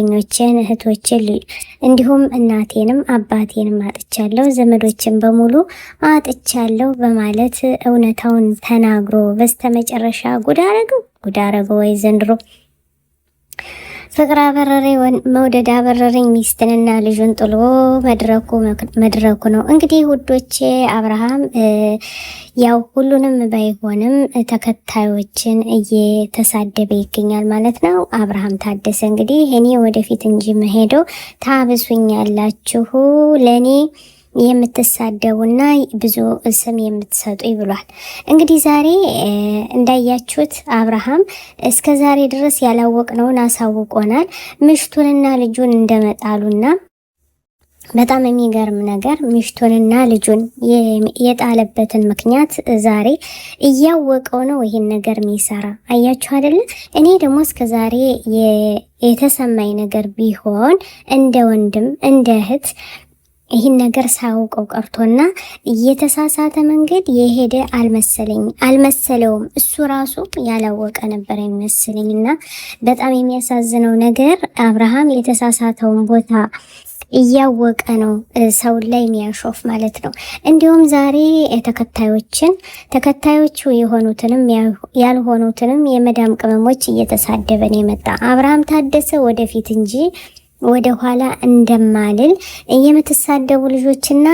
ጓደኞቼን እህቶቼን እንዲሁም እናቴንም አባቴንም አጥቻለሁ፣ ዘመዶችን በሙሉ አጥቻለሁ በማለት እውነታውን ተናግሮ በስተመጨረሻ ጉድ አረገው ወይ ዘንድሮ። ፍቅር አበረሬ መውደድ አበረረኝ ሚስትንና ልጁን ጥሎ መድረኩ ነው። እንግዲህ ውዶቼ አብርሃም ያው ሁሉንም ባይሆንም ተከታዮችን እየተሳደበ ይገኛል ማለት ነው። አብርሃም ታደሰ እንግዲህ እኔ ወደፊት እንጂ መሄደው ታብሱኛላችሁ ለኔ የምትሳደቡና ብዙ ስም የምትሰጡ ብሏል። እንግዲህ ዛሬ እንዳያችሁት አብርሃም እስከ ዛሬ ድረስ ያላወቅነውን አሳውቆናል። ምሽቱንና ልጁን እንደመጣሉና በጣም የሚገርም ነገር ምሽቱንና ልጁን የጣለበትን ምክንያት ዛሬ እያወቀው ነው ይሄን ነገር የሚሰራ። አያችሁ አይደለ? እኔ ደግሞ እስከ ዛሬ የተሰማኝ ነገር ቢሆን እንደ ወንድም እንደ እህት ይህን ነገር ሳያውቀው ቀርቶና እየተሳሳተ መንገድ የሄደ አልመሰለውም። እሱ ራሱ ያላወቀ ነበር የሚመስለኝና በጣም የሚያሳዝነው ነገር አብርሃም የተሳሳተውን ቦታ እያወቀ ነው ሰው ላይ የሚያሾፍ ማለት ነው። እንዲሁም ዛሬ ተከታዮቹ የሆኑትንም ያልሆኑትንም የመዳም ቅመሞች እየተሳደበን የመጣ አብርሃም ታደሰ ወደፊት እንጂ ወደ ኋላ እንደማልል የምትሳደቡ ልጆችና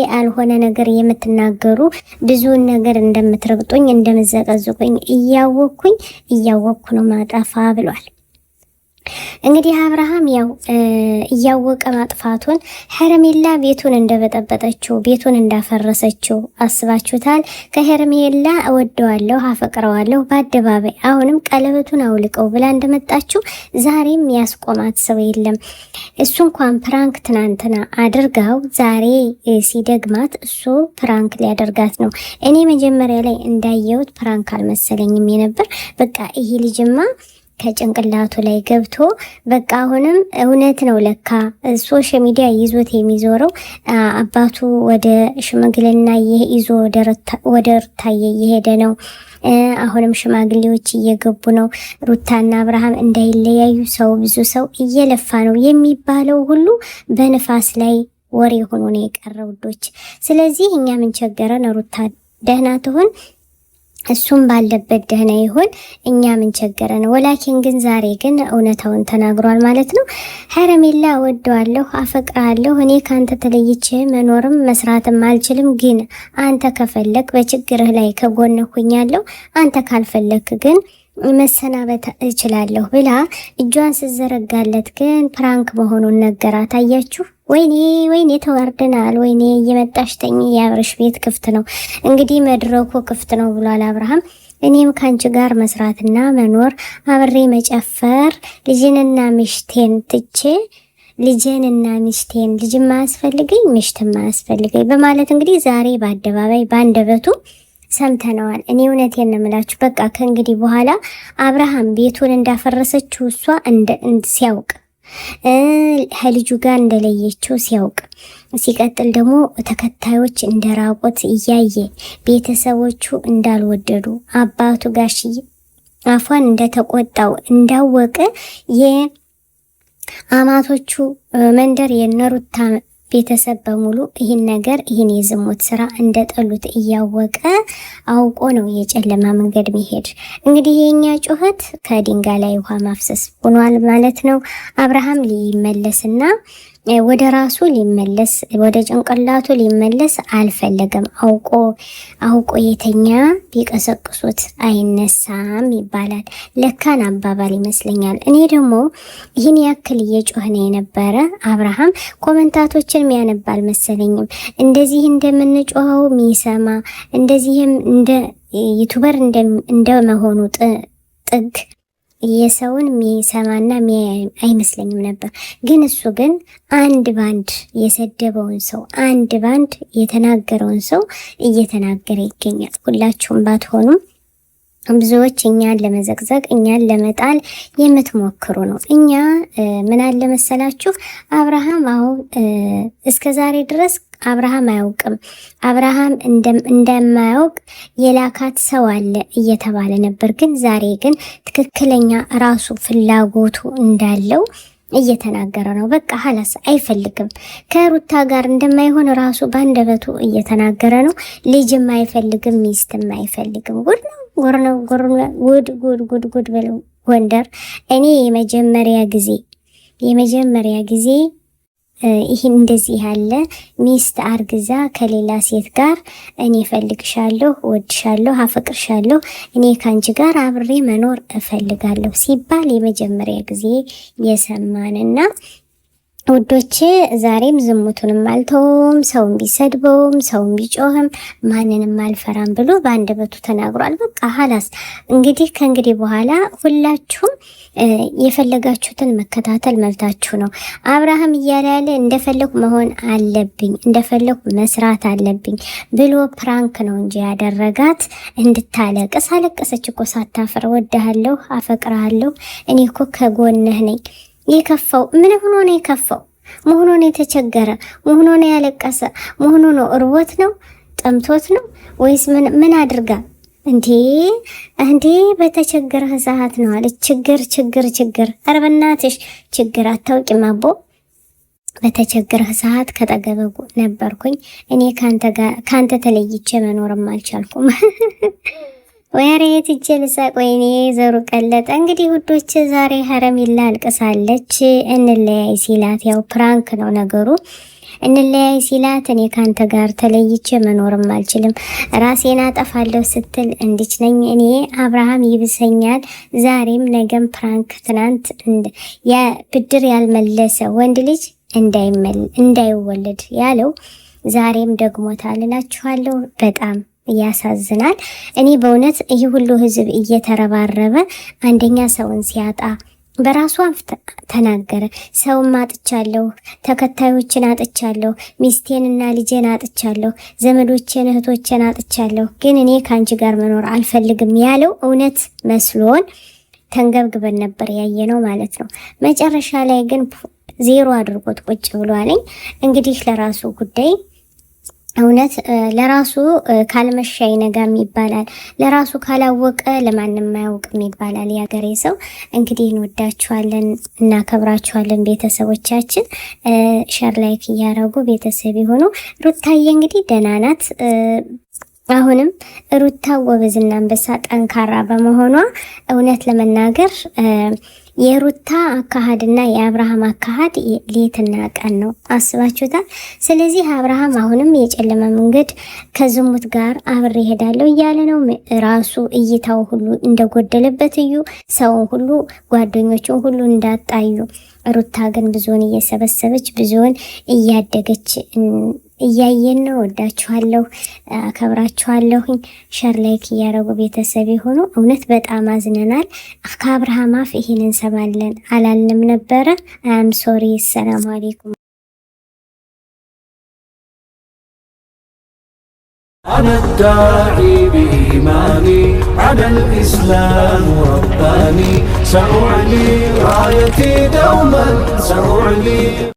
ያልሆነ ነገር የምትናገሩ ብዙውን ነገር እንደምትረግጡኝ እንደምዘቀዝቁኝ እያወቅኩ ነው ማጠፋ ብሏል። እንግዲህ አብርሃም ያው እያወቀ ማጥፋቱን ሄርሜላ ቤቱን እንደበጠበጠችው ቤቱን እንዳፈረሰችው አስባችሁታል። ከሄርሜላ እወደዋለሁ አፈቅረዋለሁ በአደባባይ አሁንም ቀለበቱን አውልቀው ብላ እንደመጣችው ዛሬም ያስቆማት ሰው የለም። እሱ እንኳን ፕራንክ ትናንትና አድርጋው ዛሬ ሲደግማት እሱ ፕራንክ ሊያደርጋት ነው። እኔ መጀመሪያ ላይ እንዳየሁት ፕራንክ አልመሰለኝም የነበር። በቃ ይሄ ልጅማ ከጭንቅላቱ ላይ ገብቶ በቃ አሁንም እውነት ነው ለካ ሶሻል ሚዲያ ይዞት የሚዞረው አባቱ ወደ ሽማግሌና ይዞ ወደ ሩታዬ እየሄደ ነው። አሁንም ሽማግሌዎች እየገቡ ነው። ሩታና አብርሃም እንዳይለያዩ ብዙ ሰው እየለፋ ነው የሚባለው ሁሉ በንፋስ ላይ ወሬ ሆኖ ነው የቀረ ውዶች። ስለዚህ እኛ ምን ቸገረን? ሩታ ደህና ትሁን እሱም ባለበት ደህና ይሁን፣ እኛ ምን ቸገረን? ወላኪን ግን ዛሬ ግን እውነታውን ተናግሯል ማለት ነው። ሄርሜላ እወደዋለሁ አፈቅራለሁ፣ እኔ ካንተ ተለይቼ መኖርም መስራትም አልችልም፣ ግን አንተ ከፈለክ በችግርህ ላይ ከጎንህ ሆኛለሁ፣ አንተ ካልፈለክ ግን መሰናበት እችላለሁ ብላ እጇን ስዘረጋለት ግን ፕራንክ መሆኑን ነገራት። አያችሁ? ወይኔ ተዋርደናል፣ ወይኔ እየመጣሽ ተኝ፣ የአብርሽ ቤት ክፍት ነው እንግዲህ መድረኩ ክፍት ነው ብሏል አብርሃም። እኔም ካንቺ ጋር መስራትና መኖር አብሬ መጨፈር ልጅንና ምሽቴን ትቼ ልጅንና ምሽቴን ልጅም ማያስፈልገኝ ምሽትም ማያስፈልገኝ በማለት እንግዲህ ዛሬ በአደባባይ ባንደበቱ ሰምተነዋል። እኔ እውነቴን ነው የምላችሁ። በቃ ከእንግዲህ በኋላ አብርሃም ቤቱን እንዳፈረሰችው እሷ ሲያውቅ ከልጁ ጋር እንደለየችው ሲያውቅ ሲቀጥል ደግሞ ተከታዮች እንደራቆት እያየ ቤተሰቦቹ እንዳልወደዱ አባቱ ጋሽዬ አፏን እንደተቆጣው እንዳወቀ የአማቶቹ መንደር የነሩታ ቤተሰብ በሙሉ ይህን የዝሙት ስራ እንደጠሉት እያወቀ አውቆ ነው የጨለማ መንገድ መሄድ። እንግዲህ የኛ ጩኸት ከድንጋይ ላይ ውሃ ማፍሰስ ሆኗል ማለት ነው። አብርሃም ሊመለስና ወደ ራሱ ሊመለስ ወደ ጭንቅላቱ ሊመለስ አልፈለገም። አውቆ የተኛ ቢቀሰቅሱት አይነሳም ይባላል። ለካን አባባል ይመስለኛል። እኔ ደግሞ ይህን ያክል እየጮህነ የነበረ አብርሃም ኮመንታቶችን የሚያነባ አልመሰለኝም። እንደዚህ እንደምንጮኸው የሚሰማ እንደዚህም እንደ ዩቱበር እንደመሆኑ ጥግ የሰውን የሚሰማና አይመስለኝም ነበር። ግን እሱ ግን አንድ ባንድ የሰደበውን ሰው አንድ ባንድ የተናገረውን ሰው እየተናገረ ይገኛል። ሁላችሁም ባትሆኑም ብዙዎች እኛን ለመዘቅዘቅ እኛን ለመጣል የምትሞክሩ ነው። እኛ ምን አለ መሰላችሁ አብርሃም አሁን እስከ ዛሬ ድረስ አብርሃም አያውቅም። አብርሃም እንደማያውቅ የላካት ሰው አለ እየተባለ ነበር። ግን ዛሬ ግን ትክክለኛ ራሱ ፍላጎቱ እንዳለው እየተናገረ ነው። በቃ ሀላስ አይፈልግም። ከሩታ ጋር እንደማይሆን ራሱ ባንደበቱ እየተናገረ ነው። ልጅም አይፈልግም፣ ሚስትም አይፈልግም። ጉድ ነው፣ ጉድ ነው፣ ጉድ ጉድ ጉድ ጉድ በለው ጎንደር። እኔ የመጀመሪያ ጊዜ ይህን እንደዚህ ያለ ሚስት አርግዛ ከሌላ ሴት ጋር እኔ እፈልግሻለሁ፣ እወድሻለሁ፣ አፈቅርሻለሁ፣ እኔ ካንቺ ጋር አብሬ መኖር እፈልጋለሁ ሲባል የመጀመሪያ ጊዜ የሰማንና ውዶቼ ዛሬም ዝሙቱንም አልተውም፣ ሰውን ቢሰድበውም ሰውን ቢጮህም ማንንም አልፈራም ብሎ በአንደበቱ ተናግሯል። በቃ ሀላስ እንግዲህ ከእንግዲህ በኋላ ሁላችሁም የፈለጋችሁትን መከታተል መብታችሁ ነው። አብርሃም እያለ ያለ እንደፈለኩ መሆን አለብኝ፣ እንደፈለኩ መስራት አለብኝ ብሎ ፕራንክ ነው እንጂ ያደረጋት እንድታለቅስ አለቀሰች እኮ ሳታፍር። ወድሃለሁ፣ አፈቅርሃለሁ፣ እኔ እኮ ከጎንህ ነኝ። የከፋው ምን ሆኖ ነው? የከፋው መሆኑ ነው? የተቸገረ መሆኑ ነው? ያለቀሰ መሆኑ ነው? እርቦት ነው? ጠምቶት ነው? ወይስ ምን አድርጋ እንዴ በተቸገረ ሰዓት ነው አለ። ችግር ኧረ በእናትሽ ችግር አታውቂም አቦ። በተቸገረ ሰዓት ከጠገበጉ ነበርኩኝ እኔ ካንተ ተለይቼ መኖርም አልቻልኩም። ወያሬ የትጀልሳ ቆይኔ ዘሩ ቀለጠ። እንግዲህ ውዶች ዛሬ ሀረሚላ አልቅሳለች። እንለያይ ሲላት ያው ፕራንክ ነው ነገሩ። እንለያይ ሲላት እኔ ካንተ ጋር ተለይቼ መኖርም አልችልም፣ ራሴን አጠፋለሁ ስትል እንድች ነኝ እኔ አብርሃም ይብሰኛል። ዛሬም ነገም ፕራንክ። ትናንት ብድር ያልመለሰ ወንድ ልጅ እንዳይወለድ ያለው ዛሬም ደግሞታል እላችኋለሁ። በጣም ያሳዝናል። እኔ በእውነት ይህ ሁሉ ህዝብ እየተረባረበ አንደኛ ሰውን ሲያጣ በራሱ አፍ ተናገረ። ሰውን አጥቻለሁ፣ ተከታዮችን አጥቻለሁ፣ ሚስቴንና ልጄን አጥቻለሁ፣ ዘመዶቼን እህቶቼን አጥቻለሁ፣ ግን እኔ ከአንቺ ጋር መኖር አልፈልግም ያለው እውነት መስሎን ተንገብግበን ነበር ያየነው ማለት ነው። መጨረሻ ላይ ግን ዜሮ አድርጎት ቁጭ ብሏልኝ። እንግዲህ ለራሱ ጉዳይ እውነት ለራሱ ካልመሻ ይነጋም ይባላል። ለራሱ ካላወቀ ለማንም አያውቅም ይባላል ያገሬ ሰው። እንግዲህ እንወዳችኋለን፣ እናከብራችኋለን ቤተሰቦቻችን። ሸር ላይክ እያረጉ ቤተሰብ የሆኑ ሩታዬ እንግዲህ ደህና ናት። አሁንም ሩታ ወበዝና አንበሳ ጠንካራ በመሆኗ እውነት ለመናገር የሩታ አካሃድና የአብርሃም አካሃድ ሌትና ቀን ነው። አስባችሁታል? ስለዚህ አብርሃም አሁንም የጨለመ መንገድ ከዝሙት ጋር አብሬ እሄዳለሁ እያለ ነው። ራሱ እይታው ሁሉ እንደጎደለበት እዩ፣ ሰውን ሁሉ ጓደኞቹን ሁሉ እንዳጣዩ። ሩታ ግን ብዙውን እየሰበሰበች ብዙውን እያደገች እያየን ነው። ወዳችኋለሁ፣ አከብራችኋለሁኝ። ሸር ላይክ እያረጉ ቤተሰብ የሆኑ እውነት በጣም አዝነናል። ከአብርሃም አፍ ይሄን እንሰማለን አላልንም ነበረ። አም ሶሪ። ሰላም አለይኩም። أنا الداعي بإيماني على الإسلام رباني، سأعلي رايتي دوما، سأعلي